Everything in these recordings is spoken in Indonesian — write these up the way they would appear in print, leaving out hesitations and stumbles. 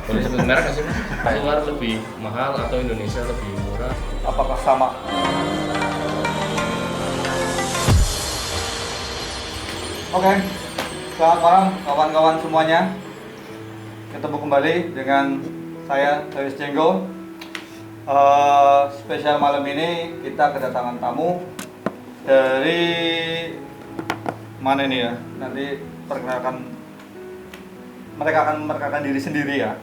Boleh sebut merek nggak sih Mas? Luar lebih mahal atau Indonesia lebih murah? Apakah sama? Oke, selamat malam kawan-kawan semuanya. Ketemu kembali dengan saya, Toyos Jenggo. Spesial malam ini kita kedatangan tamu dari mana ini ya? Nanti mereka akan memperkenalkan diri sendiri ya.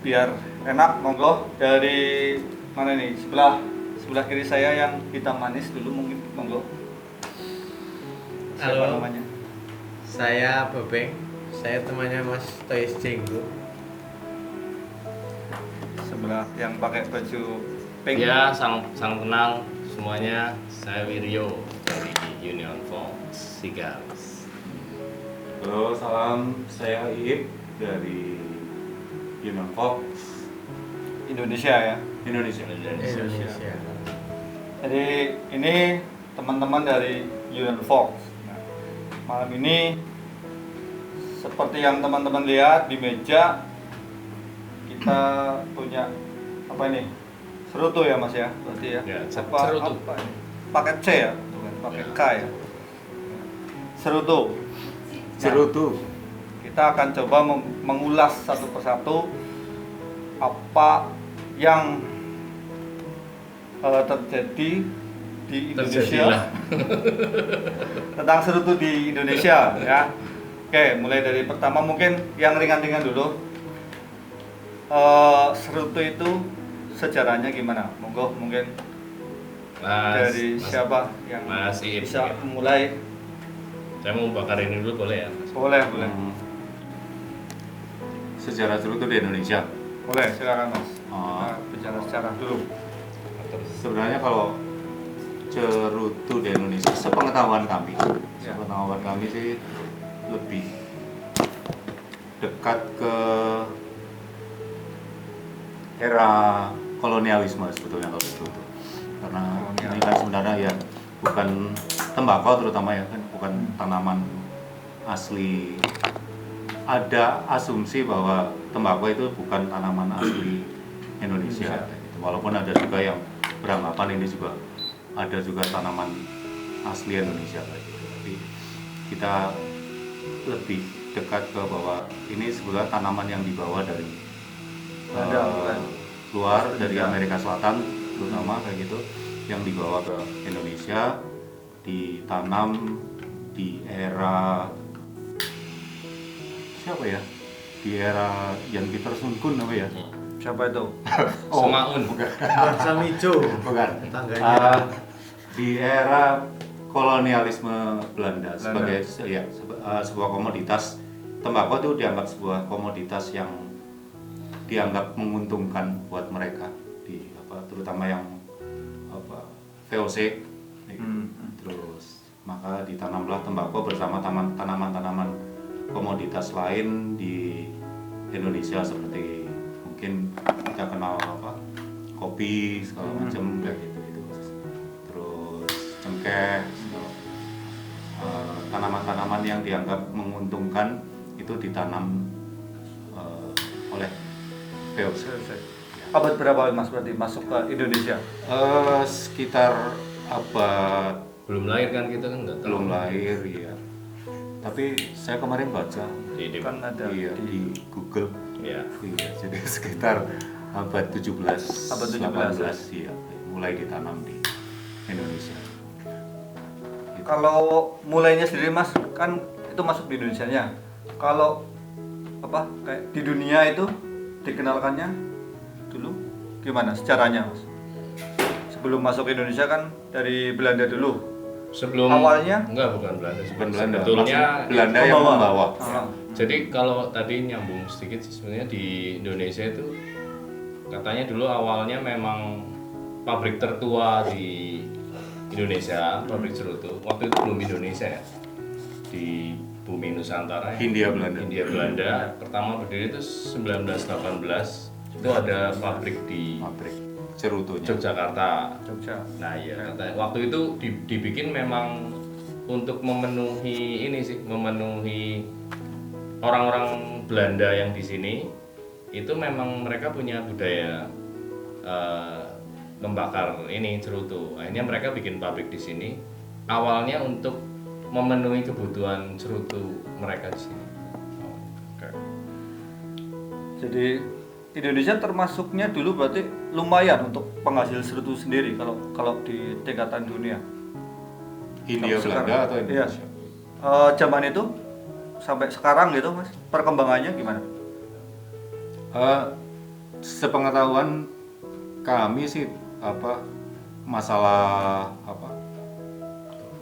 Biar enak, monggo. Dari mana nih? Sebelah kiri saya yang hitam manis dulu mungkin, monggo. Siapa Halo. namanya? Saya Bebeng, saya temannya Mas Toyos Jenggo. Sebelah yang pakai baju pink. Ya, salam kenal semuanya. Saya Wiryo dari Union Fox Sigals. Halo, salam. Saya Iip dari Union Fox Indonesia ya. Indonesia. Indonesia. Jadi ini teman-teman dari Union Fox. Nah, malam ini seperti yang teman-teman lihat di meja kita punya apa ini? Serutu ya Mas ya, berarti ya. Ya, Apa ini? Pakai C ya, bukan pakai Ya. K ya. Serutu. Cerutu. Kita akan coba mengulas satu persatu apa yang terjadi di Indonesia tentang serutu di Indonesia ya. Oke, mulai dari pertama mungkin yang ringan-ringan dulu. Serutu itu sejarahnya gimana? Monggo mungkin dari siapa yang Mas Iip. bisa mulai? Saya mau bakar ini dulu boleh ya Mas? Boleh. Sejarah cerutu di Indonesia. Boleh, silakan Mas. Oh. Kita bicara sejarah dulu. Sebenarnya kalau cerutu di Indonesia, sepengetahuan kami, Ya. sih lebih dekat ke era kolonialisme sebetulnya kalau cerutu. Karena ini kan sebenarnya ya bukan tembakau terutama ya kan, bukan tanaman asli. Ada asumsi bahwa tembakau itu bukan tanaman asli Indonesia. Walaupun ada juga yang beranggapan ini juga ada juga tanaman asli Indonesia kayak gitu. Tapi kita lebih dekat ke bahwa ini sebenarnya tanaman yang dibawa dari luar, dari Amerika Selatan terutama kayak gitu, yang dibawa ke Indonesia, ditanam di era siapa ya? Di era Jan Pieter Sungkun apa ya? Siapa itu? Semaun. Bukan. Bangsa Mijo. Bukan. Tangganya. Di era kolonialisme Belanda sebagai sebuah komoditas. Tembakau itu dianggap sebuah komoditas yang dianggap menguntungkan buat mereka terutama yang VOC. Terus maka ditanamlah tembakau bersama tanaman-tanaman komoditas lain di Indonesia seperti mungkin kita kenal kopi segala macam kayak gitu. Terus cengkeh, tanaman-tanaman yang dianggap menguntungkan itu ditanam oleh VOC. Abad berapa Mas berarti masuk ke Indonesia? Sekitar abad Belum lahir kan kita kan nggak tahu. belum lahir ya. Tapi saya kemarin baca Kan ada di Google. Ya. Iya, jadi sekitar abad 17, Abad 17, 18 ya, mulai ditanam di Indonesia. Gitu. Kalau mulainya sendiri Mas, kan itu masuk di Indonesianya. Kalau kayak di dunia itu dikenalkannya dulu gimana sejarahnya Mas? Sebelum masuk ke Indonesia kan dari Belanda dulu. Sebelum Awalnya? bukan Belanda. Bukan Belanda, Sebetulnya maksud Belanda yang membawa. Jadi kalau tadi nyambung sedikit sih, sebenarnya di Indonesia itu katanya dulu awalnya memang pabrik tertua di Indonesia, pabrik cerutu. Waktu itu belum Indonesia ya, di bumi Nusantara. Hindia Belanda. Hindia Belanda. Pertama berdiri itu 1918. Itu ada pabrik di Pabrik cerutunya. Yogyakarta. Jogja. Nah iya, katanya waktu itu dibikin memang untuk memenuhi ini sih, memenuhi orang-orang Belanda yang di sini itu memang mereka punya budaya membakar ini cerutu. Akhirnya mereka bikin pabrik di sini. Awalnya untuk memenuhi kebutuhan cerutu mereka di sini. Jadi Indonesia termasuknya dulu berarti lumayan untuk penghasil cerutu sendiri kalau di tingkatan dunia. Hindia Sekarang. Belanda atau Iya. Indonesia? Zaman itu sampai sekarang gitu Mas, perkembangannya gimana? Sepengetahuan kami sih masalah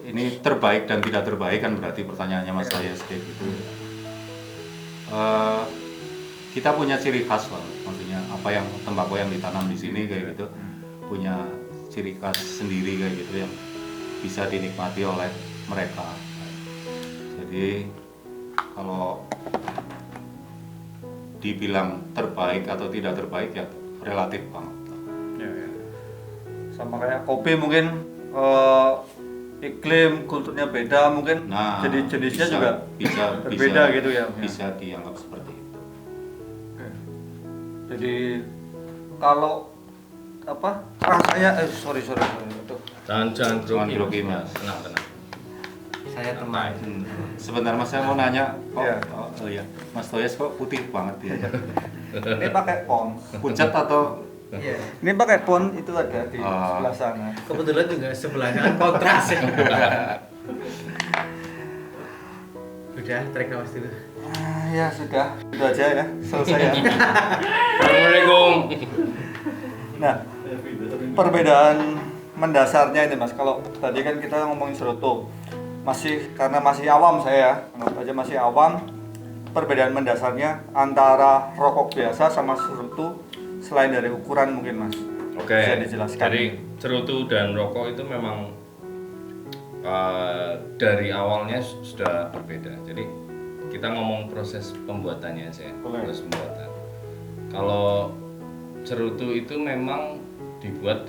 ini terbaik dan tidak terbaik kan berarti pertanyaannya Mas saya kayak gitu. Kita punya ciri khas lah, maksudnya apa yang tembakau yang ditanam di sini kayak gitu punya ciri khas sendiri kayak gitu yang bisa dinikmati oleh mereka. Jadi kalau dibilang terbaik atau tidak terbaik ya relatif banget. Ya. Sama kayak kopi mungkin iklim kulturnya beda mungkin, Nah, jadi jenisnya bisa- juga bisa- berbeda bisa- gitu ya. Bisa dianggap seperti itu. Jadi kalau rasanya sorry Aduh. Jangan grogi, Mas. Tenang. Saya teman. Sebentar Mas, saya mau nanya kok Iya. iya. Mas Toyes kok putih banget ya? Ini pakai pons. Pucat atau Iya. Ini pakai pon itu ada di Oh. sebelah sana. Kebetulan juga sebelahnya kan kontras ya. Udah, tarik nafas dulu. Ya sudah aja ya, selesai ya. Assalamualaikum. Nah, perbedaan mendasarnya ini Mas, kalau tadi kan kita ngomongin cerutu, karena masih awam saya, anggap aja masih awam, perbedaan mendasarnya antara rokok biasa sama cerutu selain dari ukuran mungkin Mas. Oke. Bisa dijelaskan. Jadi cerutu dan rokok itu memang dari awalnya sudah berbeda. Jadi kita ngomong proses pembuatannya saja. Boleh. Proses pembuatan. Kalau cerutu itu memang dibuat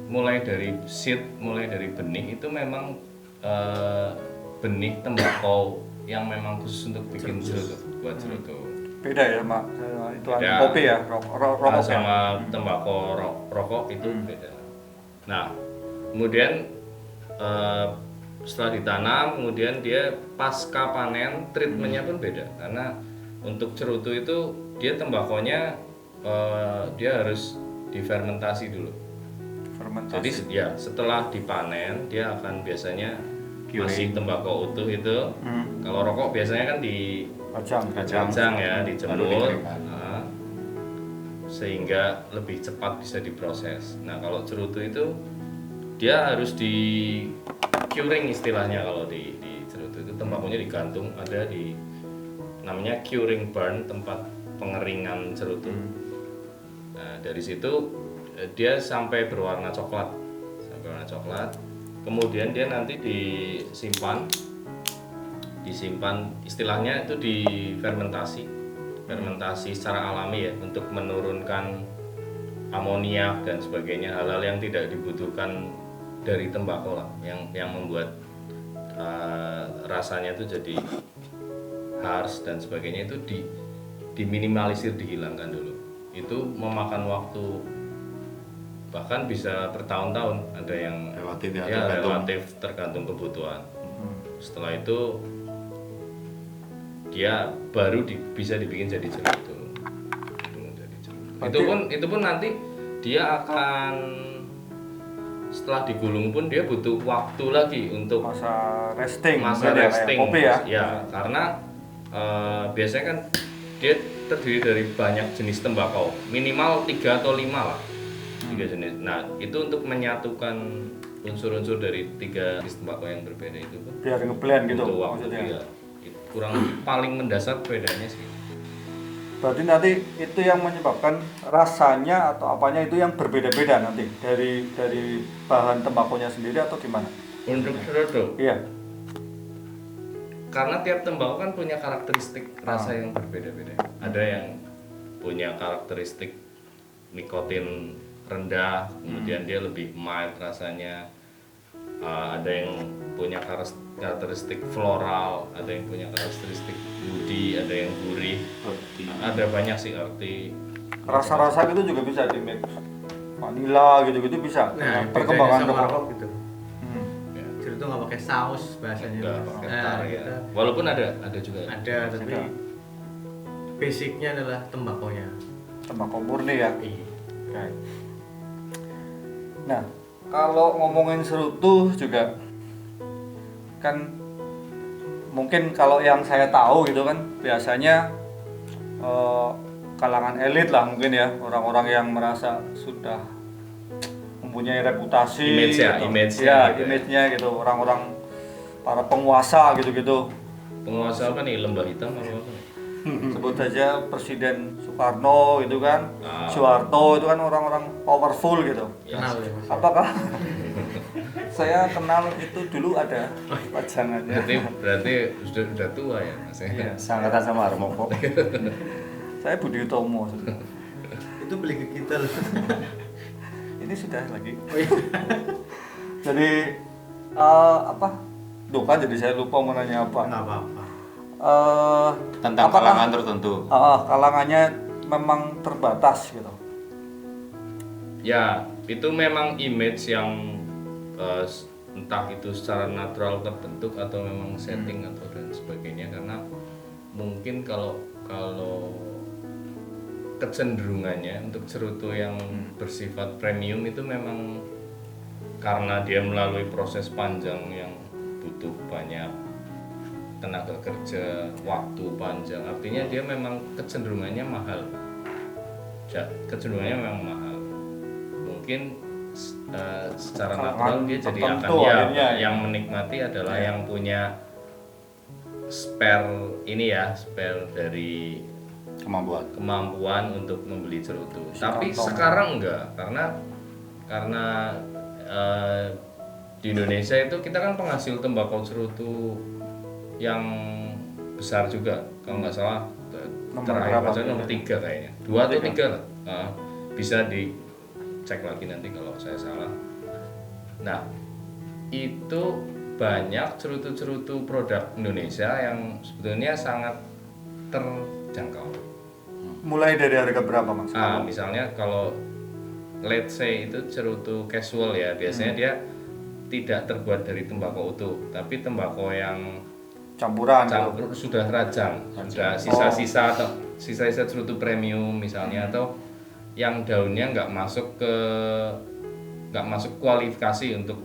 mulai dari seed, mulai dari benih itu memang benih tembakau yang memang khusus untuk bikin cerutu, buat cerutu. Beda ya Mak, itu Ya. kopi ya, rokok ya. Sama tembakau rokok itu beda. Nah, kemudian setelah ditanam, kemudian dia pasca panen treatmentnya pun beda karena untuk cerutu itu dia tembakonya dia harus difermentasi dulu. Fermentasi. Jadi ya setelah dipanen dia akan biasanya Curing. masih tembakau utuh itu. Kalau rokok biasanya kan Kacang. dicacang ya, Baru dijemur, dikeringkan. nah, sehingga lebih cepat bisa diproses. Nah kalau cerutu itu dia harus di curing istilahnya. Kalau di cerutu itu tembakunya digantung, ada di namanya curing barn, tempat pengeringan cerutu. Nah dari situ dia sampai berwarna coklat, kemudian dia nanti disimpan istilahnya itu fermentasi secara alami ya, untuk menurunkan amoniak dan sebagainya, hal-hal yang tidak dibutuhkan dari tembakau lah, yang membuat rasanya itu jadi harsh dan sebagainya, itu diminimalisir, dihilangkan dulu. Itu memakan waktu bahkan bisa bertahun-tahun, ada yang Relatif ya, ya tergantung. relatif tergantung kebutuhan. Setelah itu dia baru bisa dibikin jadi cerutu. Itu pun nanti dia akan, setelah digulung pun dia butuh waktu lagi untuk Masa resting. masa mungkin ya, kayak resting. kopi ya. Ya, karena biasanya kan dia terdiri dari banyak jenis tembakau, minimal 3 atau 5 lah. 3 jenis. Nah, itu untuk menyatukan unsur-unsur dari 3 jenis tembakau yang berbeda itu kan Biar ngeblend gitu butuh waktu. maksudnya. Ya. Kurang lebih paling mendasar bedanya sih. Berarti nanti itu yang menyebabkan rasanya atau apanya itu yang berbeda-beda nanti dari bahan tembakunya sendiri atau gimana? Untuk cerutu, Iya. karena tiap tembakau kan punya karakteristik rasa yang berbeda-beda. Ada yang punya karakteristik nikotin rendah, kemudian dia lebih mild rasanya. ada yang punya karakteristik floral, ada yang punya karakteristik woody, ada yang gurih, ada banyak sih arti. Rasa-rasa gitu juga bisa di mix. Vanilla gitu-gitu bisa. Nah, Perkembangan bedanya sama rokok. rokok gitu. Hmm. Ya. Jeruk tuh nggak pakai saus bahasanya. Enggak pakai Nah, tar ya. kita Walaupun ada juga. ada, tapi Ada. basicnya adalah tembakonya. Tembakau murni ya. Iya. Oke. Nah, kalau ngomongin cerutu juga kan mungkin kalau yang saya tahu gitu kan biasanya kalangan elit lah mungkin ya, orang-orang yang merasa sudah mempunyai reputasi Image-nya, gitu. image-nya Ya, gitu ya. image-nya gitu, orang-orang para penguasa gitu-gitu. Penguasa apa nih, lembah hitam apa apa nih? Sebut saja Presiden Soekarno gitu kan, Ah. Soeharto itu kan orang-orang powerful gitu. Kenal ya Mas? Apakah saya kenal itu dulu ada pajangannya. Berarti sudah tua ya Mas. Iya. Seangkatan sama Harmoko. Saya Budi Utomo sebenarnya. Itu beli ke kita loh. Ini sudah lagi. Jadi apa? Duh kan jadi saya lupa mau nanya apa. Nggak apa-apa. Tentang apakah kalangan tertentu. kalangannya memang terbatas gitu. Ya, itu memang image yang entah itu secara natural terbentuk atau memang setting atau dan sebagainya, karena mungkin kalau kecenderungannya untuk cerutu yang bersifat premium itu memang karena dia melalui proses panjang yang butuh banyak tenaga kerja, waktu panjang, artinya dia memang kecenderungannya mahal. Kecenderungannya memang mahal. Mungkin secara natural dia jadi akan tertentu ya akhirnya, ya. yang menikmati adalah yang punya spare ini ya, spare dari kemampuan untuk membeli cerutu. Tapi kantong. sekarang enggak, karena di Indonesia itu kita kan penghasil tembakau cerutu yang besar juga, kalau nggak salah Nomor terakhir berapa baca nomor tuh? 3 kayaknya, 2 atau 3 lah. Bisa dicek lagi nanti kalau saya salah. Nah, itu banyak cerutu-cerutu produk Indonesia yang sebetulnya sangat terjangkau. Mulai dari harga berapa Mas? Misalnya kalau let's say itu cerutu casual ya, biasanya dia tidak terbuat dari tembakau utuh, tapi tembakau yang Campuran. campur sudah rajang, sudah sisa-sisa atau sisa-sisa cerutu premium misalnya, atau yang daunnya nggak masuk kualifikasi untuk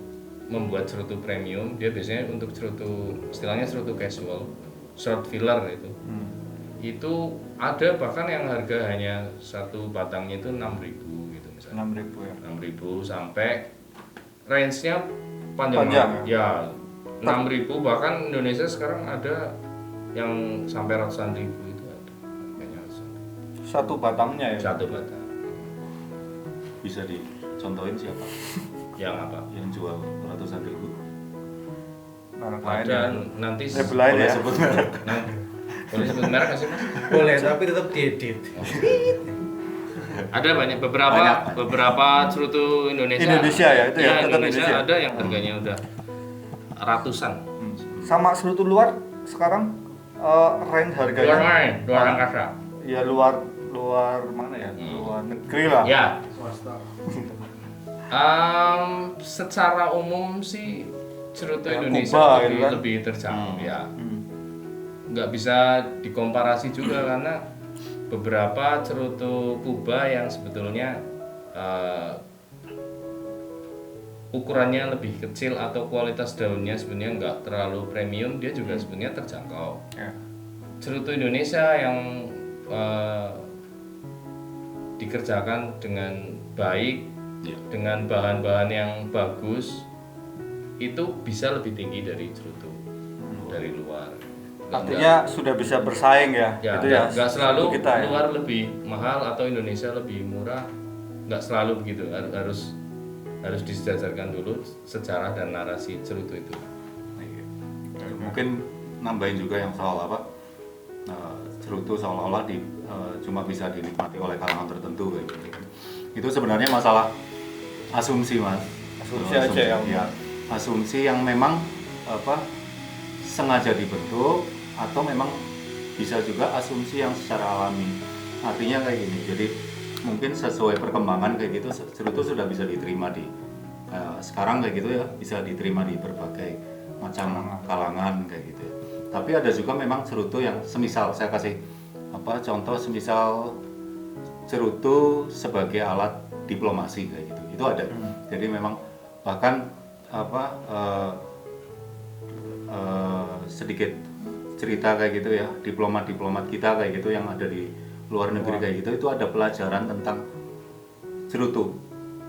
membuat cerutu premium. Dia biasanya untuk cerutu, istilahnya cerutu casual, short filler itu. Itu ada bahkan yang harga hanya satu batangnya itu 6.000 gitu misalnya. 6.000 ya. 6.000 sampai range-nya panjang. Panjang, Ya, 6.000 bahkan Indonesia sekarang ada yang sampai ratusan ribu itu ada. Harganya ratusan ribu. Satu batangnya ya. Satu batang. Bisa dicontohin siapa Yang apa? yang jual ratusan ribu? Merek lain Ada ya. nanti Label lain Boleh ya. sebut merek? Nah, boleh sebut merek nggak sih Mas? Boleh, tapi tetap diedit. Ada beberapa cerutu Indonesia. Indonesia ya, itu ya, tetap Indonesia Indonesia. ada yang harganya udah ratusan. Sama cerutu luar sekarang range harganya. Luar angkasa. Ya luar mana ya? Luar negeri lah. Ya. Secara umum sih cerutu Ya, Indonesia Kuba lebih, gitu kan. lebih terjangkau ya. Hmm. Nggak bisa dikomparasi juga karena beberapa cerutu Kuba yang sebetulnya ukurannya lebih kecil atau kualitas daunnya sebenarnya nggak terlalu premium, dia juga sebenarnya terjangkau. Ya. Cerutu Indonesia yang dikerjakan dengan baik, Ya. dengan bahan-bahan yang bagus, itu bisa lebih tinggi dari cerutu dari luar. Artinya sudah bisa bersaing ya. Ya, Itu ya. nggak selalu cerutu kita ya. luar lebih mahal atau Indonesia lebih murah, nggak selalu begitu. Harus disejajarkan dulu sejarah dan narasi cerutu itu. Mungkin nambahin juga yang soal apa, cerutu seolah-olah cuma bisa dinikmati oleh kalangan tertentu kayak gitu. Itu sebenarnya masalah asumsi Mas. Asumsi aja ya. Ya. asumsi yang memang sengaja dibentuk atau memang bisa juga asumsi yang secara alami. Artinya kayak gini, jadi mungkin sesuai perkembangan kayak gitu cerutu sudah bisa diterima di sekarang kayak gitu ya, bisa diterima di berbagai macam kalangan kayak gitu ya. Tapi ada juga memang cerutu yang semisal saya kasih contoh, semisal cerutu sebagai alat diplomasi kayak gitu, itu ada. Jadi memang bahkan sedikit cerita kayak gitu ya, diplomat kita kayak gitu yang ada di luar negeri kayak gitu, itu ada pelajaran tentang cerutu,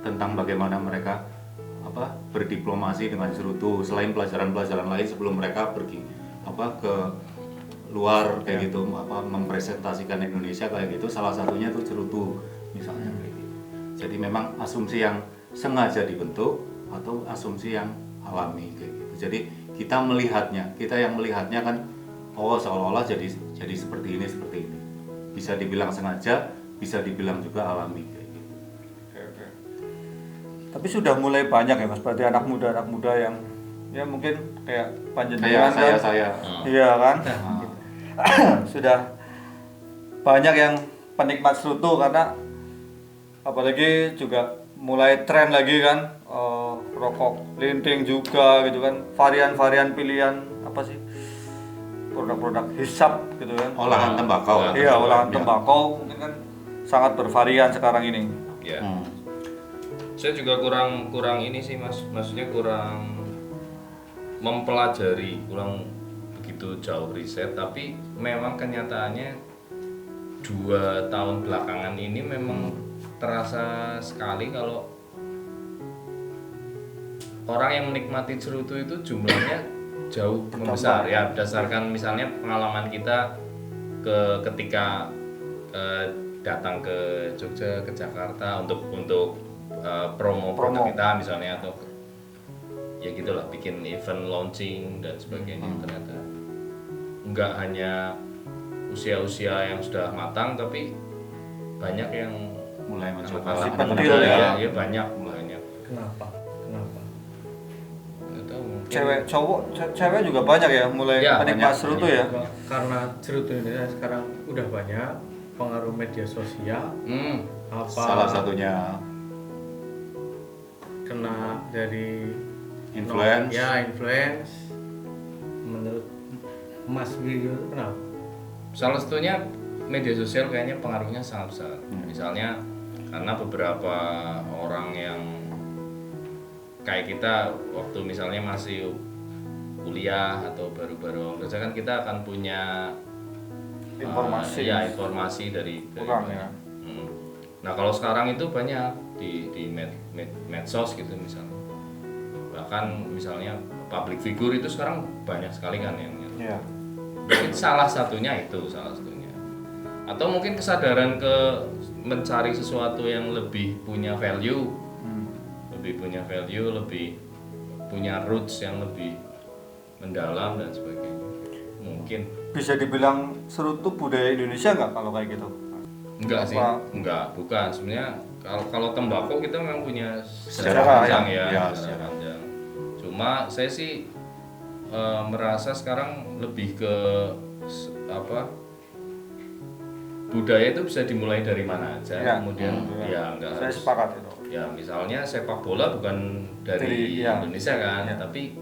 tentang bagaimana mereka berdiplomasi dengan cerutu, selain pelajaran-pelajaran lain sebelum mereka pergi ke luar kayak gitu, mempresentasikan Indonesia kayak gitu, salah satunya itu cerutu misalnya kayak gitu. Jadi memang asumsi yang sengaja dibentuk atau asumsi yang alami kayak gitu. Jadi kita yang melihatnya kan seolah-olah jadi seperti ini. Bisa dibilang sengaja, bisa dibilang juga alami kayak gitu. Oke. Tapi sudah mulai banyak ya Mas, berarti anak muda yang ya mungkin kayak panjenengan Kayak kan? saya. Iya kan? Sudah banyak yang penikmat cerutu, karena apalagi juga mulai tren lagi kan, rokok linting juga gitu kan, varian-varian pilihan apa sih, produk-produk hisap gitu kan, Olahan tembakau. iya olahan tembakau mungkin kan sangat bervarian sekarang ini. Ya. Saya juga kurang ini sih Mas, maksudnya kurang mempelajari, kurang begitu jauh riset, tapi memang kenyataannya 2 tahun belakangan ini memang terasa sekali kalau orang yang menikmati cerutu itu jumlahnya jauh membesar ya, berdasarkan misalnya pengalaman kita ketika datang ke Jogja, ke Jakarta untuk promo produk kita misalnya, atau ya gitulah, bikin event launching dan sebagainya. Ternyata nggak hanya usia-usia yang sudah matang, tapi banyak yang Mulai mencoba. Masih anak-anak pentil muda ya. ya banyak. Kenapa? Nggak tahu, mungkin Cewek juga banyak ya mulai Ya, penikmat banyak. cerutu ya. Karena cerutu Indonesia sekarang udah banyak, pengaruh media sosial, Salah satunya kena dari influence. influence. Menurut Mas Wiryo itu kenapa? salah satunya media sosial kayaknya pengaruhnya sangat besar. Misalnya karena beberapa orang yang kayak kita waktu misalnya masih kuliah atau baru-baru kerja kan, kita akan punya informasi dari Kurang banyak. ya. Nah kalau sekarang itu banyak di medsos gitu misalnya, bahkan misalnya public figure itu sekarang banyak sekali kan yang Iya. mungkin salah satunya, atau mungkin kesadaran mencari sesuatu yang lebih punya value, lebih punya roots yang lebih mendalam dan sebagainya. Mungkin Bisa dibilang cerutu budaya Indonesia nggak kalau kayak gitu? enggak sih, Apa? bukan. Sebenarnya kalau tembakau kita memang punya Sejarah, sejarah panjang ya. ya, Ya, sejarah panjang. Cuma saya sih merasa sekarang lebih ke budaya itu bisa dimulai dari mana aja, Ya. kemudian ya enggak Saya harus. sepakat itu. Ya misalnya sepak bola bukan dari ya. Indonesia kan, Ya. tapi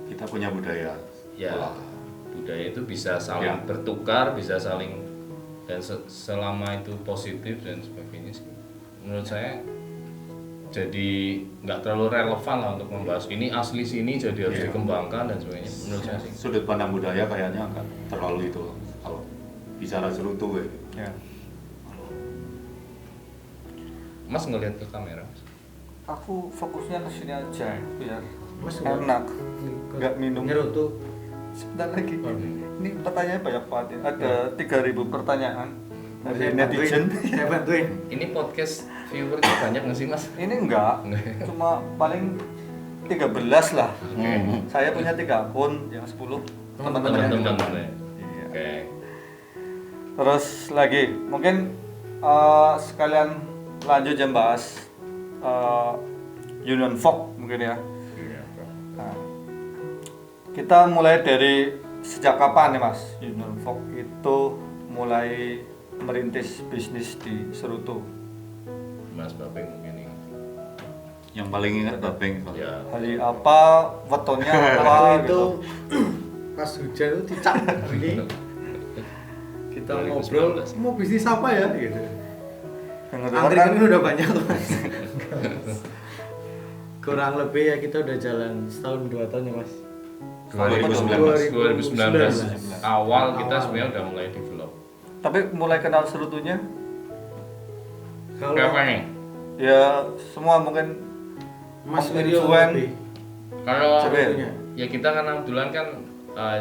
Kita punya budaya. ya Bola. budaya itu bisa saling bertukar, bisa saling, dan selama itu positif dan sebagainya sih, menurut saya jadi nggak terlalu relevan lah untuk membahas ini asli sini jadi harus dikembangkan dan sebagainya, menurut saya sih. Sudut pandang budaya kayaknya nggak terlalu itu kalau bicara cerutu ya. Ya. Mas ngelihat ke kamera. Aku fokusnya ke sini aja biar Mas enak. Nggak minum. Nyerutu. Sebentar lagi. Oh. Ini pertanyaan banyak banget ya. Ada 3.000 pertanyaan dari Saya netizen. Saya bantuin. Ini podcast viewernya banyak nggak sih Mas? Ini enggak, cuma paling 13 lah. Saya punya 3 akun, yang 10 teman-teman. Teman-teman. Iya. Oke. Terus lagi, mungkin sekalian lanjut ya bahas Union Folk mungkin ya. Nah, kita mulai dari sejak kapan nih Mas Union Folk itu mulai merintis bisnis di Serutu? Mas Babeng mungkin ini. Yang paling ingat Babeng kalau Ya, Hari apa, wetonnya apa Waktu itu gitu. pas hujan itu dicap ini. Kita 2019. ngobrol, mau bisnis apa ya gitu. Dengar-dengar kan Angkringan udah banyak Mas. Kurang lebih ya kita udah jalan setahun 2 tahun ya Mas. 2019 awal kita Awal. sebenarnya udah mulai develop. tapi mulai kenal Serutunya Kalau Kayak apa nih? ya semua mungkin Mas Influen. Wiryo lebih Kalau Coba punya. ya kita kan kebetulan kan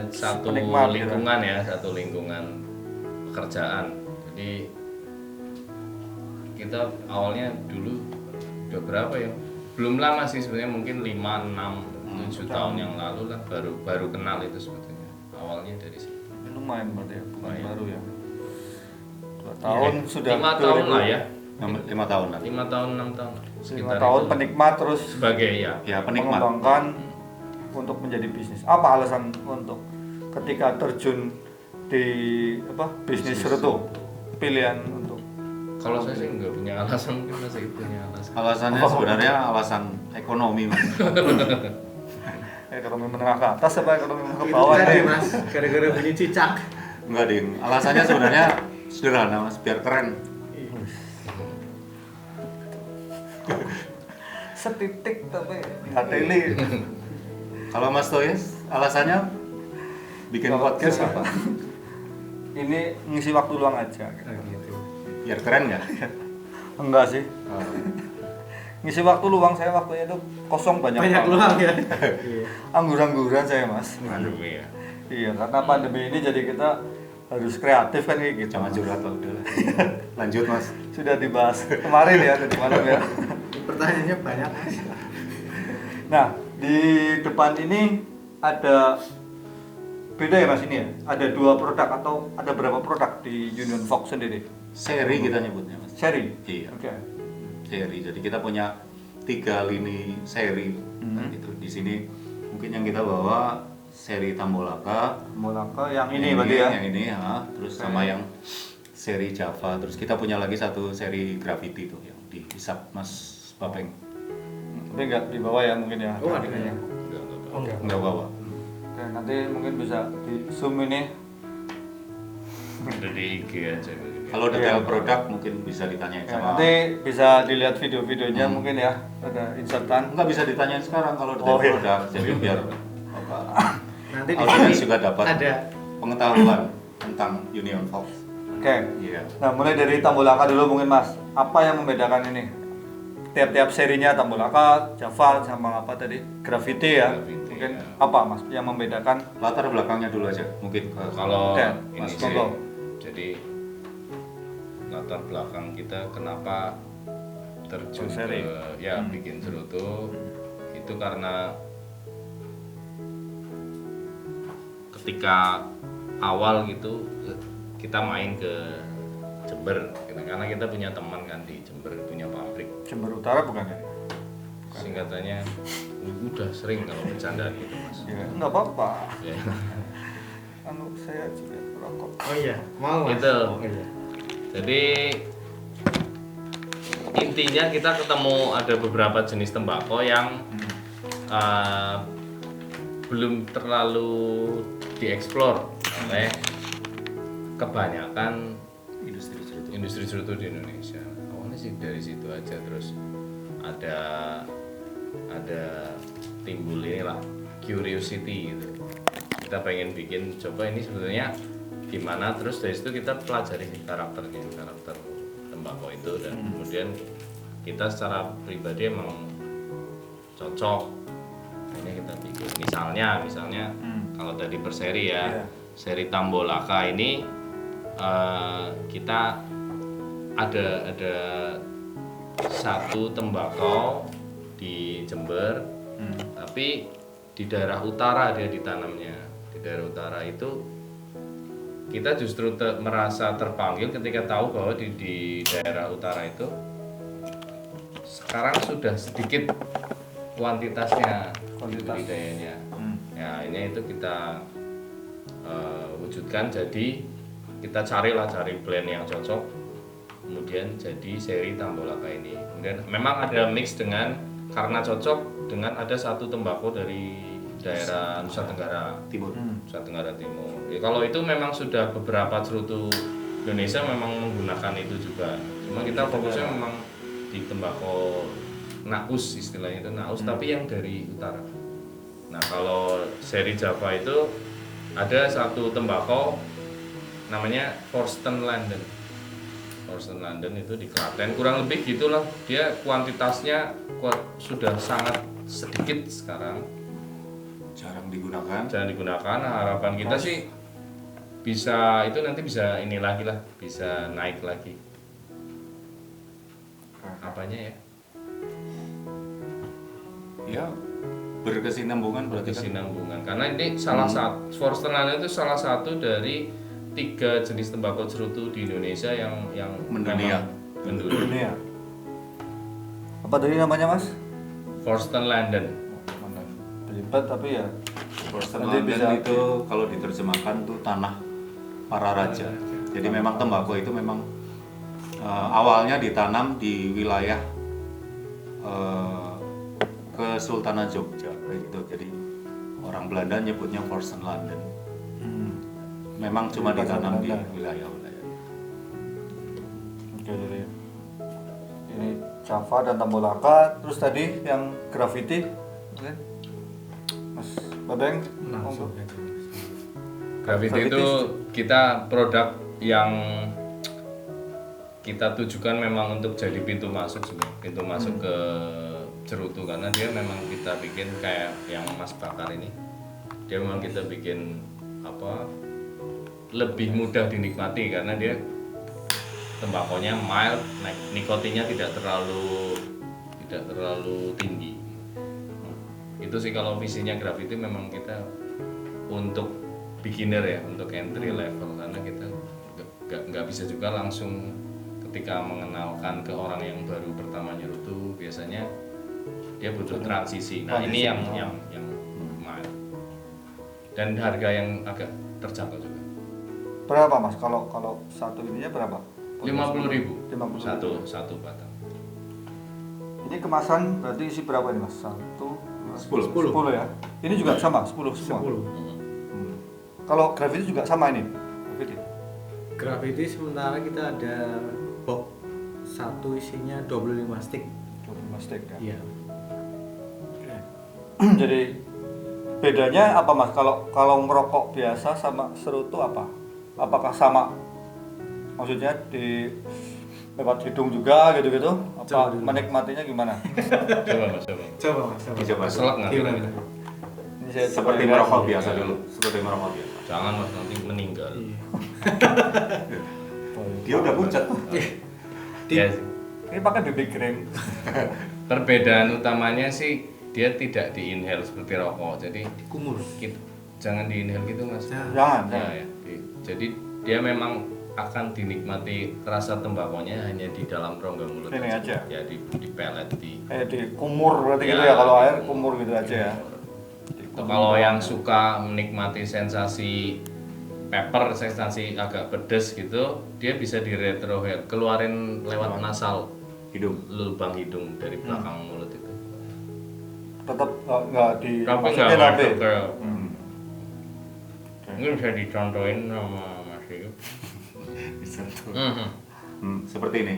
satu Penikmat, lingkungan ya, satu lingkungan pekerjaan. Jadi kita awalnya dulu udah berapa ya? Belum lama sih sebenarnya, mungkin 5, 6, 7 tahun yang lalu lah baru kenal itu sebetulnya. Awalnya dari situ. lumayan berarti ya, bukan Lumayan. baru ya. 2 tahun sudah 5 tahun lah ya. 5 tahunan. 5 tahun, 6 tahun. 5 Sekitar tahun itu. penikmat terus Sebagai ya. Ya penikmat. mengembangkan untuk menjadi bisnis. Apa alasan untuk ketika terjun di bisnis Serutu? Pilihan untuk Kalau saya sih nggak punya alasan, mungkin masih punya alasan. Alasannya sebenarnya alasan ekonomi Mas. ekonomi menengah ke atas apa ekonomi menengah ke Itu bawah tadi ini? Mas, gara-gara bunyi cicak. Enggak ding. Alasannya sebenarnya sederhana Mas, biar keren. Setitik tapi hateli. Kalau Mas Toyes, alasannya bikin Kalau podcast saya- apa? Ini ngisi waktu luang aja. Gitu. Biar keren nggak? Enggak sih. Oh. Ngisi waktu luang saya waktunya itu kosong banyak Banyak banget. luang ya. Iya. Anggur-angguran saya mas. Pandemi ya. Iya karena pandemi ini jadi kita harus kreatif kan kayak gitu. Jangan curhat lah udah lah. Lanjut Mas. Sudah dibahas kemarin ya tadi malam ya. Pertanyaannya banyak Mas. Nah di depan ini ada beda ya mas ini ya. Ada 2 produk atau ada berapa produk di Union Fox sendiri? Seri kita nyebutnya Mas. Seri. Iya. Oke. Seri. Jadi kita punya 3 lini seri. Hmm. Gitu. Di sini mungkin yang kita bawa seri Tambolaka. Molaka yang ini berarti ya. Yang ini ya. Terus Oke. sama yang seri Java. Terus kita punya lagi satu seri Gravity tuh yang dihisap Mas Babeng. Tapi nggak dibawa ya mungkin ya. Oh, ada harganya. ya? Oh, enggak. Nggak bawa. Oke, nanti mungkin bisa di zoom ini. Ada di IG aja. Kalau detail Iya. produk mungkin bisa ditanyain Ya, sama. nanti bisa dilihat video-videonya Hmm. mungkin ya. Ada insertan. Nggak bisa ditanyain sekarang kalau detail Oh, iya. produk. Jadi biar apa? Nanti di Audiens sini juga dapat ada pengetahuan tentang Union Fox. Oke. Iya. Nah, mulai dari Tambolaka dulu mungkin Mas. Apa yang membedakan ini? Tiap-tiap serinya Tambolaka, Java sama apa tadi? Gravity ya. Gravity, Mungkin ya. apa Mas yang membedakan? Latar belakangnya dulu aja, mungkin ke Kalau Oke, ini Mas, sih, monggo. jadi latar belakang kita kenapa terjun Seri. ke ya bikin Serutu itu karena ketika awal gitu kita main ke Jember karena kita punya teman kan di Jember punya pabrik, Jember Utara bukan ya? singkatannya udah sering kalau bercandaan gitu mas. Ya, enggak apa-apa. Ya. Anu saya juga rokok. Oh iya, mau Mas. Gitu. Oh, iya. Jadi intinya kita ketemu ada beberapa jenis tembakau yang belum terlalu dieksplor oleh kebanyakan industri cerutu di Indonesia. Awalnya sih dari situ aja, terus ada timbul inilah curiosity gitu. Kita pengen bikin coba ini sebetulnya gimana, terus dari situ kita pelajari karakter tembakau itu dan kemudian kita secara pribadi emang cocok, ini kita bikin misalnya kalau tadi per seri ya. Iya. Seri Tambolaka ini kita ada satu tembakau di Jember, tapi di daerah utara dia ditanamnya. Di daerah utara itu kita justru merasa terpanggil ketika tahu bahwa di daerah utara itu sekarang sudah sedikit kuantitasnya budidayanya. Ya ini itu kita wujudkan, jadi kita cari blend yang cocok, kemudian jadi seri Tambolaka ini. Kemudian memang ada mix dengan, karena cocok dengan ada satu tembakau dari daerah Nusa Tenggara Timur. Nusa Tenggara Timur. Ya, kalau itu memang sudah beberapa cerutu Indonesia memang menggunakan itu juga. Cuma kita fokusnya memang di tembakau naus, istilahnya itu naus, tapi yang dari utara. Nah kalau seri Java itu ada satu tembakau namanya Forsten Landen. Forsten Landen itu di Klaten, kurang lebih gitulah. Dia kuantitasnya sudah sangat sedikit sekarang. Jarang digunakan. Jangan digunakan. Harapan kita sih bisa itu nanti bisa ini lagi lah, bisa naik lagi. Apanya ya? Ya, berkesinambungan berarti kan. Berkesinambungan. Karena ini salah satu Forsten Landen itu salah satu dari 3 jenis tembakau cerutu di Indonesia yang Mendunia. memang mendunia. Dunia. Apa tadi namanya Mas? Forsten Landen. Mana? Belibet tapi ya. Forsten Nanti Landen bisa- itu kalau diterjemahkan tuh tanah para raja. Jadi memang tembakau itu memang awalnya ditanam di wilayah Kesultanan Jogja kayak gitu. Jadi orang Belanda nyebutnya Forsten Landen. Memang cuma ditanam di Belanda. wilayah-wilayah. Oke, jadi ini Java dan Tambolaka. Terus tadi yang graffiti, mungkin Mas Babeng. Langsung monggo. aja. Graffiti Graffiti itu kita produk yang kita tujukan memang untuk jadi pintu masuk sebenarnya, pintu masuk ke cerutu, karena dia memang kita bikin kayak yang Mas Bakar ini, dia memang kita bikin apa lebih mudah dinikmati karena dia tembakonya mild, nikotinnya tidak terlalu tinggi. Itu sih kalau visinya graffiti memang kita untuk beginner ya, untuk entry level, karena kita nggak bisa juga langsung ketika mengenalkan ke orang yang baru pertama nyerutu, biasanya dia butuh transisi. Nah ini yang mild dan harga yang agak terjangkau juga. Berapa Mas? Kalau satu ininya berapa? 50.000 50.000. satu batang. Ini kemasan berarti isi berapa ini Mas? 10. 10 ya. Ini juga sama 10 semua. 10. Kalau graffiti juga sama ini. Graffiti. Graffiti sementara kita ada box satu isinya 25 stick. 25 stick ya. Iya. Jadi bedanya apa Mas? Kalau merokok biasa sama serutu apa? Apakah sama? Maksudnya di lewat hidung juga gitu-gitu? Apa Coba dulu. menikmatinya gimana? Coba Mas, coba. Coba Mas, coba. Dicoba. Selak nggak? Gimana? Ini saya Seperti coba ya, merokok guys. biasa dulu. Seperti merokok biasa. Jangan Mas, nanti meninggal. Iya. Dia udah pucat. Ya, Ini pakai BB cream. perbedaan utamanya sih dia tidak di inhale seperti rokok, jadi Kumur. jangan di inhale gitu Mas. Jangan. Ya. Jadi dia memang akan dinikmati rasa tembakonya hanya di dalam rongga mulut Ini aja. Ya di pelet di. Kayak di kumur berarti Ya. gitu ya, kalau air kumur gitu aja ya. Kalau yang suka menikmati sensasi pepper, sensasi agak pedes gitu, dia bisa di retrohale, keluarin lewat nasal, Hidung. lubang hidung dari belakang mulut itu. Tetap nggak di Tapi nggak masukin masuk lambe. ke, Hmm. mungkin bisa dicontohin sama Mas Yuk. Disentuh. Mhm. Seperti ini.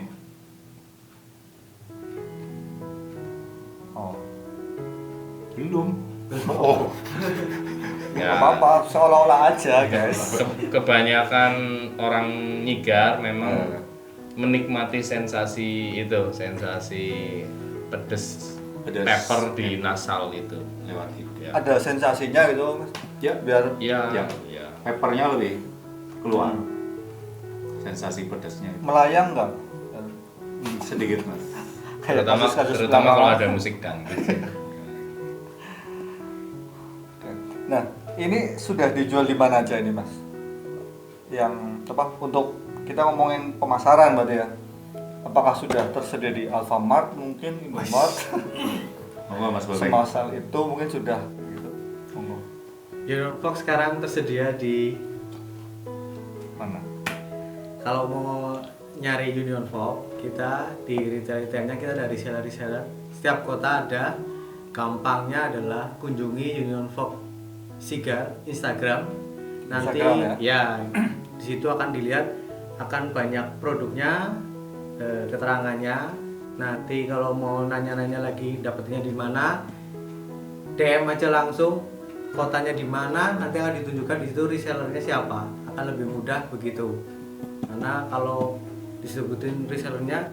Oh. Belum. Oh. Ya. Nggak apa-apa, seolah-olah aja guys. Kebanyakan orang nyigar memang menikmati sensasi itu, sensasi pedes, Pedes. pepper di nasal itu. Lewat hidung. Ya. Ada sensasinya gitu Mas. Ya. Biar Ya, Ya. ya. Peppernya lebih keluar. Sensasi pedasnya itu. melayang nggak? Sedikit mas. Kayak Terutama, kasus-kasus terutama kalau belakangan. ada musik dangdut. Nah, ini sudah dijual di mana aja ini Mas? Yang apa untuk kita ngomongin pemasaran berarti ya? Apakah sudah tersedia di Alfamart mungkin, Indomart? Monggo mas Babeng. Semasal itu mungkin sudah gitu. Monggo. Union Fox sekarang tersedia di Mana? kalau mau nyari Union Fox kita di retail-retailnya kita ada reseller. Setiap kota ada. Gampangnya adalah kunjungi Union Fox Sigar Instagram. Nanti Instagram, ya di situ akan dilihat akan banyak produknya, keterangannya. Nanti kalau mau nanya-nanya lagi dapatnya di mana, DM aja langsung kotanya di mana, nanti akan ditunjukkan di situ resellernya siapa, akan lebih mudah begitu. Karena kalau disebutin resellernya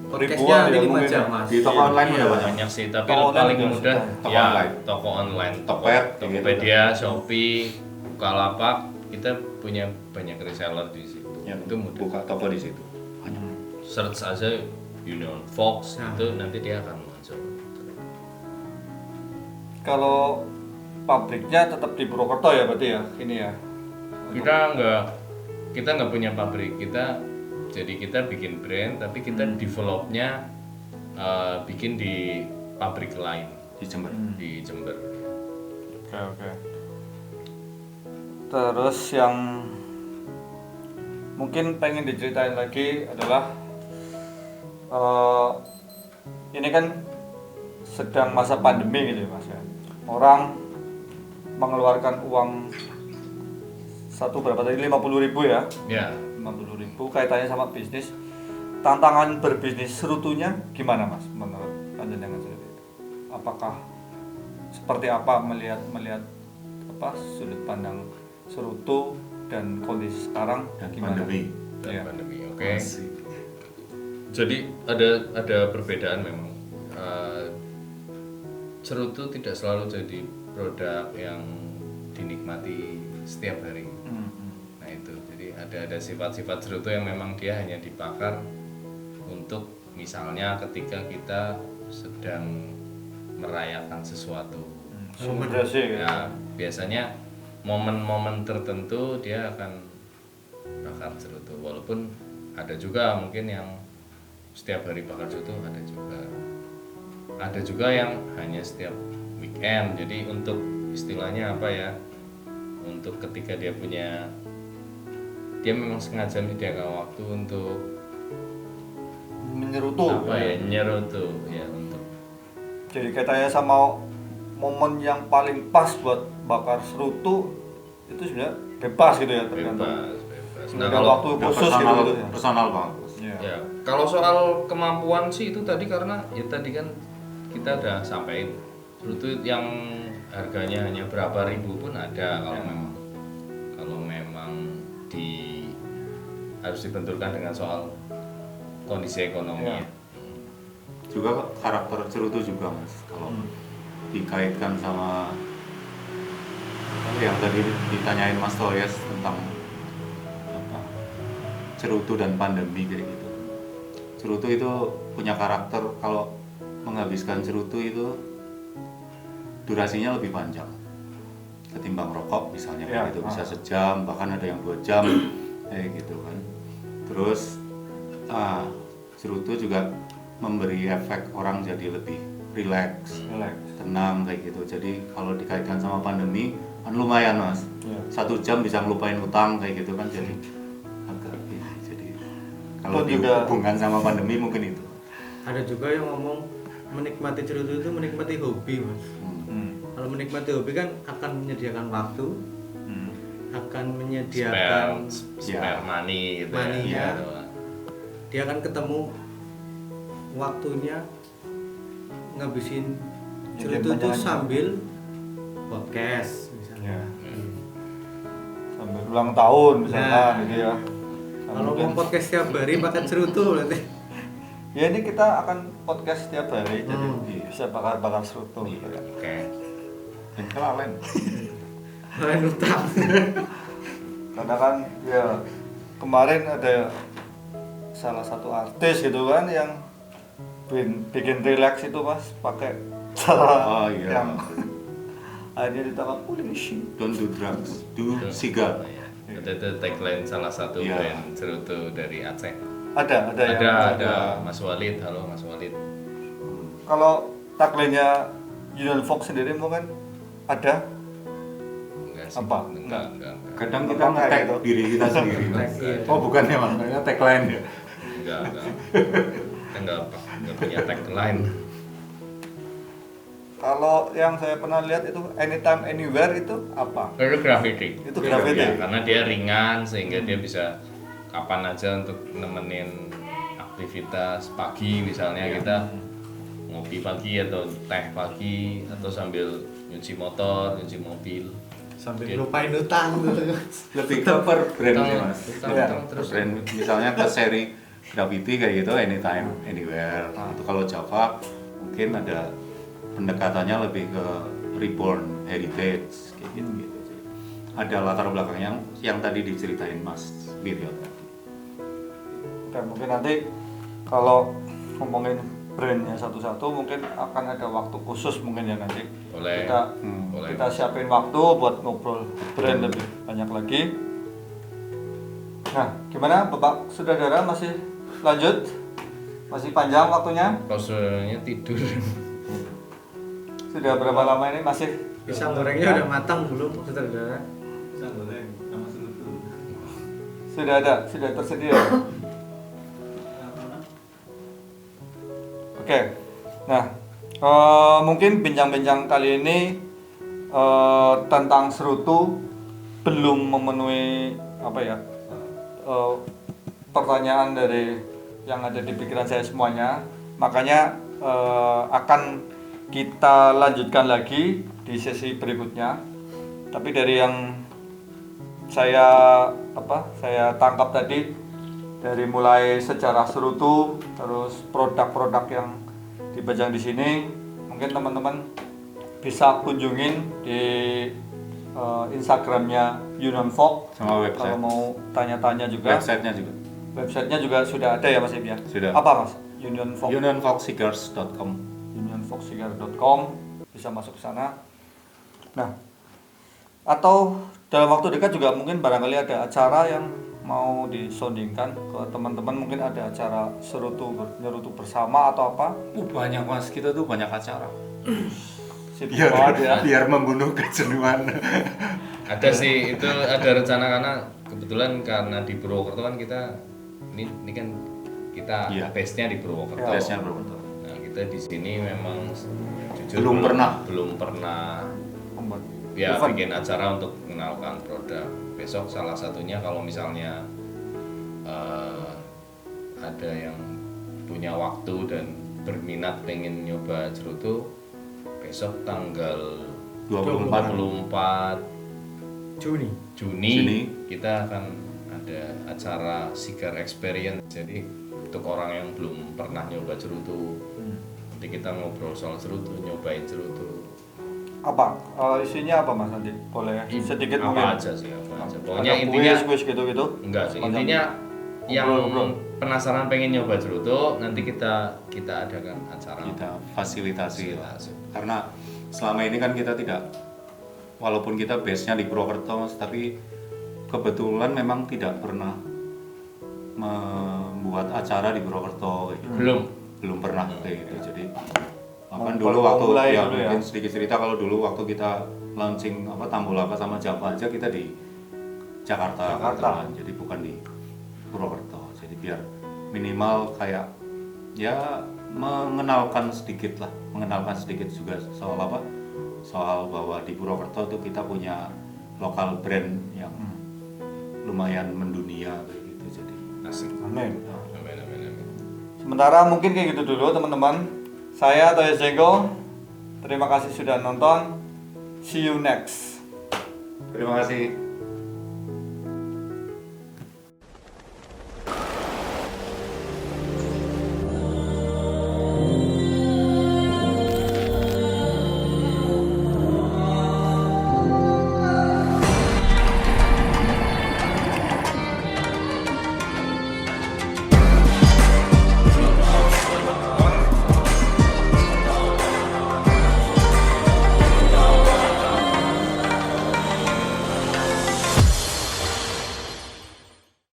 podcastnya nanti 5 jam mas. Di toko online Iya. udah banyak. Banyak sih, tapi Toko online paling juga mudah sudah. Toko ya online. toko online, Tokped, Tokopedia, Shopee, Bukalapak, kita punya banyak reseller di situ. Ya, Itu mudah. buka toko di situ. Search aja Union Fox Nah. itu nanti dia akan muncul. Kalau pabriknya tetap di Purwokerto ya berarti ya ini ya. Kita nggak punya pabrik, jadi kita bikin brand tapi kita developnya bikin di pabrik lain Di Jember. di Jember. Oke. Terus yang mungkin pengen diceritain lagi adalah ini kan sedang masa pandemi gitu ya mas ya. Orang mengeluarkan uang satu berapa tadi 50.000 ya, Ya, 50.000 kaitannya sama bisnis. Tantangan berbisnis serutunya gimana mas menurut pandangan sendiri? Apakah seperti apa melihat apa sudut pandang Serutu dan kondisi sekarang Dan gimana? pandemi. dan Iya. pandemi. Oke. Masih. Jadi ada perbedaan memang. Cerutu tidak selalu jadi produk yang dinikmati setiap hari. Nah itu, jadi ada sifat-sifat cerutu yang memang dia hanya dibakar untuk misalnya ketika kita sedang merayakan sesuatu. Selebrasi gitu. Ya biasanya momen-momen tertentu dia akan bakar cerutu. Walaupun ada juga mungkin yang setiap hari bakar cerutu, ada juga yang hanya setiap weekend. Jadi untuk istilahnya apa ya, untuk ketika dia memang sengaja menyediakan waktu untuk Menyerutu. apa ya, nyerutu ya, untuk Jadi kaitannya sama momen yang paling pas buat bakar serutu itu sebenarnya bebas gitu ya tergantung. bebas. Nah, Nah waktu Udah khusus gitu, personal, gitu ya. personal banget. Iya. ya, kalau soal kemampuan sih itu tadi karena ya tadi kan kita udah sampaikan cerutu yang harganya hanya berapa ribu pun ada kalau memang harus dibenturkan dengan soal kondisi ekonomi. Ya. Juga karakter cerutu juga mas. Kalau dikaitkan sama yang tadi ditanyain Mas Toyes tentang apa, cerutu dan pandemi kayak gitu. Cerutu itu punya karakter, kalau menghabiskan cerutu itu durasinya lebih panjang ketimbang rokok misalnya, Ya, kayak gitu bisa sejam, bahkan ada yang 2 jam kayak gitu kan. Terus cerutu juga memberi efek orang jadi lebih rileks, tenang kayak gitu. Jadi kalau dikaitkan sama pandemi kan lumayan mas, Iya. 1 jam bisa ngelupain utang kayak gitu kan, jadi agak ini. Jadi kalau Itu juga- dihubungkan sama pandemi mungkin itu. Ada juga yang ngomong menikmati cerutu itu menikmati hobi mas. Kalau menikmati hobi kan akan menyediakan waktu, akan menyediakan spare money gitu money ya. ya. Dia akan ketemu waktunya ngabisin cerutu itu sambil podcast misalnya. Sambil ulang tahun misalkan Nah. gitu ya. Kalau mau podcast tiap hari makan cerutu nanti. Ya ini kita akan podcast setiap hari jadi bisa bakar serutu gitu ya. Oke. Dan kelalen. Lain utang. Karena kan ya kemarin ada salah satu artis gitu kan yang bikin relax itu mas pakai cara Oh, iya. yang akhirnya ditangkap polisi. Don't do drugs, do cigar. Itu tagline salah satu Iya. brand cerutu dari Aceh. Ada yang Ada Mas Walid, halo Mas Walid. Kalau tagline-nya Union Fox sendiri mungkin ada sih. Apa? Enggak. Kadang kita Apa kayak nge-tag gitu? diri kita sendiri. Mas. Oh bukan ya mas, makanya tagline ya. Enggak. Kita enggak punya tagline. Kalau yang saya pernah lihat itu anytime anywhere itu apa? Itu graffiti. Itu graffiti. Ya, karena dia ringan sehingga dia bisa kapan aja untuk nemenin aktivitas pagi misalnya kita ngopi pagi atau teh pagi atau sambil nyuci motor, nyuci mobil. Sambil Dia- lupain utang gitu. Lebih ke per brand sih mas. Iya. Terus Brand misalnya ke seri graffiti kayak gitu anytime anywhere. Itu kalau Java mungkin ada pendekatannya lebih ke reborn heritage kayak gitu gitu. Ada latar belakangnya yang tadi diceritain Mas Wiryo. Oke, mungkin nanti kalau ngomongin brandnya satu-satu mungkin akan ada waktu khusus mungkin ya nanti. boleh. Boleh. Kita siapin waktu buat ngobrol brand lebih banyak lagi. Nah, gimana Bapak Saudara masih lanjut? Masih panjang waktunya? Klausulnya tidur. Sudah berapa lama ini masih? Pisang gorengnya udah matang belum, saudara? Sudah ada, sudah tersedia. Oke, nah mungkin bincang-bincang kali ini tentang Serutu belum memenuhi apa ya pertanyaan dari yang ada di pikiran saya semuanya, makanya akan kita lanjutkan lagi di sesi berikutnya. Tapi dari yang saya tangkap tadi, dari mulai sejarah Serutu, terus produk-produk yang dipajang di sini, mungkin teman-teman bisa kunjungin di Instagramnya Union Folk. Sama website. Kalau mau tanya-tanya juga. Websitenya juga. Websitenya juga sudah ada ya Mas Ibi ya? Sudah. Apa Mas? Union Folk. Unionfolkseekers.com. unionfolksigar.com, bisa masuk ke sana. Nah, atau dalam waktu dekat juga mungkin barangkali ada acara yang mau disondingkan ke teman-teman, mungkin ada acara nyerutu bersama atau apa. Banyak mas, kita tuh banyak acara. Sibuk Biar, banget ya. biar membunuh kejenuhan. Ada sih, itu ada rencana karena kebetulan karena di Purwokerto kan kita ini kan kita Iya. base-nya di Purwokerto. Tesnya Purwokerto. Nah, kita di sini memang jujur belum pernah Membuat ya event. bikin acara untuk mengenalkan produk. Besok salah satunya kalau misalnya ada yang punya waktu dan berminat pengen nyoba cerutu, besok tanggal 24 Juni. Juni kita akan ada acara Cigar Experience. Jadi untuk orang yang belum pernah nyoba cerutu, nanti kita ngobrol soal cerutu, nyobain cerutu. Apa? Isinya apa Mas nanti? Boleh sedikit apa mungkin. aja sih, apa aja. Ada Pokoknya intinya kuis gitu-gitu. enggak sih, Sepanjang- intinya yang Ngobrol-ngobrol. penasaran pengen nyoba cerutu, nanti kita adakan acara. kita fasilitasi lah. Fasilitasi. Karena selama ini kan kita tidak, walaupun kita base-nya di Purwokerto, tapi kebetulan memang tidak pernah membuat acara di Purwokerto kayak gitu. belum pernah kayak gitu. Jadi apa dulu waktu mulai ya dulu ya. mungkin sedikit cerita, kalau dulu waktu kita launching apa Tambulaka sama Java aja kita di Jakarta. kebetulan. Jadi bukan di Purwokerto. Jadi biar minimal kayak ya mengenalkan sedikit juga soal apa, soal bahwa di Purwokerto tuh kita punya lokal brand yang lumayan mendunia kayak gitu. Jadi Asik. Amin. Amin, amin, amin. Sementara mungkin kayak gitu dulu teman-teman. Saya Toyo Jenggo. Terima kasih sudah nonton. See you next. terima kasih.